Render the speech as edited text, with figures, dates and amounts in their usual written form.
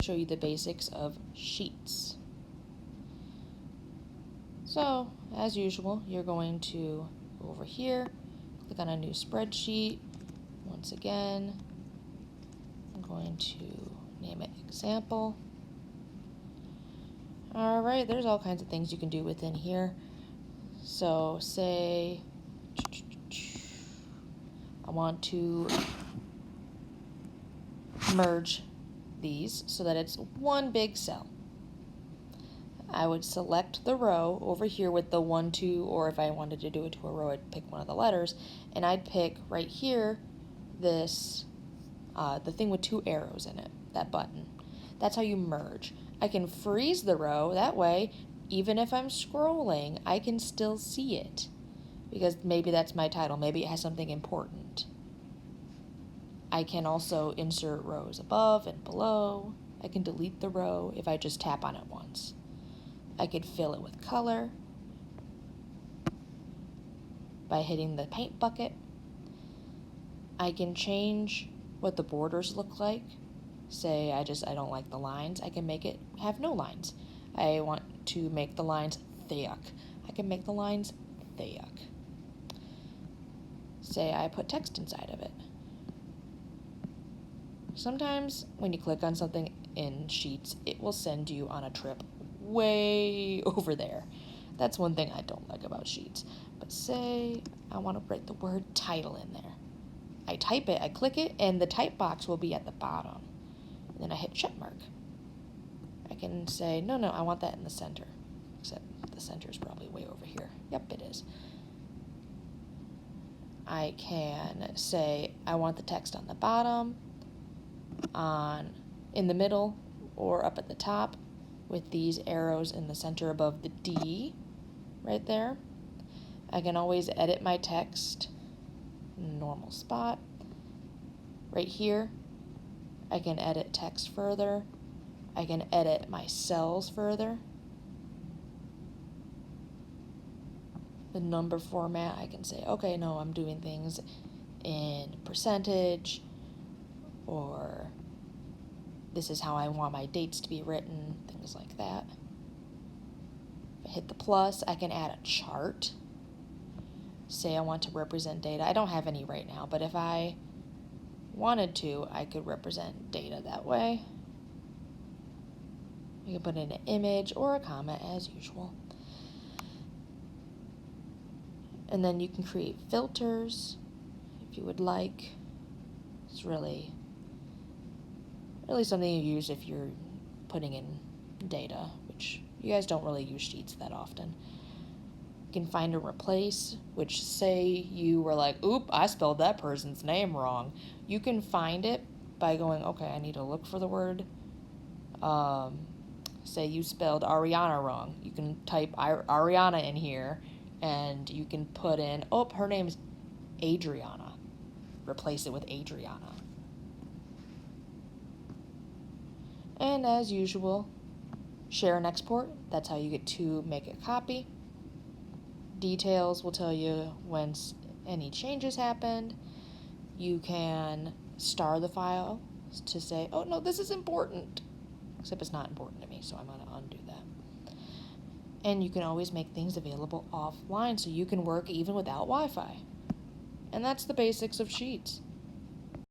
show you the basics of Sheets. So, as usual, you're going to go over here, click on a new spreadsheet. Once again, I'm going to name it Example. Alright, there's all kinds of things you can do within here. So, say I want to merge these so that it's one big cell. I would select the row over here with the 1, 2, or if I wanted to do it to a row, I'd pick one of the letters, and I'd pick right here this, the thing with 2 arrows in it, that button. That's how you merge. I can freeze the row, that way, even if I'm scrolling, I can still see it, because maybe that's my title, maybe it has something important. I can also insert rows above and below. I can delete the row if I just tap on it once. I could fill it with color by hitting the paint bucket. I can change what the borders look like. Say I don't like the lines, I can make it have no lines. I want to make the lines thick. I can make the lines thick. Say I put text inside of it. Sometimes when you click on something in Sheets, it will send you on a trip way over there. That's one thing I don't like about Sheets. But say I want to write the word title in there. I type it, I click it, and the type box will be at the bottom. And then I hit check mark. I can say, no, I want that in the center. Except the center is probably way over here. Yep, it is. I can say I want the text on the bottom, in the middle, or up at the top with these arrows in the center above the D right there. I can always edit my text, normal spot. Right here, I can edit text further. I can edit my cells further. The number format, I can say, okay, no, I'm doing things in percentage, or this is how I want my dates to be written, things like that. If I hit the plus, I can add a chart. Say I want to represent data. I don't have any right now, but if I wanted to, I could represent data that way. You can put in an image or a comment as usual. And then you can create filters if you would like. It's really something you use if you're putting in data, which you guys don't really use Sheets that often. You can find and replace, which say you were like, oop, I spelled that person's name wrong. You can find it by going, okay, I need to look for the word. Say you spelled Ariana wrong. You can type Ariana in here, and you can put in, oh, her name's Adriana. Replace it with Adriana. And as usual, share and export. That's how you get to make a copy. Details will tell you when any changes happened. You can star the file to say, oh no, this is important. Except it's not important to me, so I'm going to undo that. And you can always make things available offline so you can work even without Wi-Fi. And that's the basics of Sheets.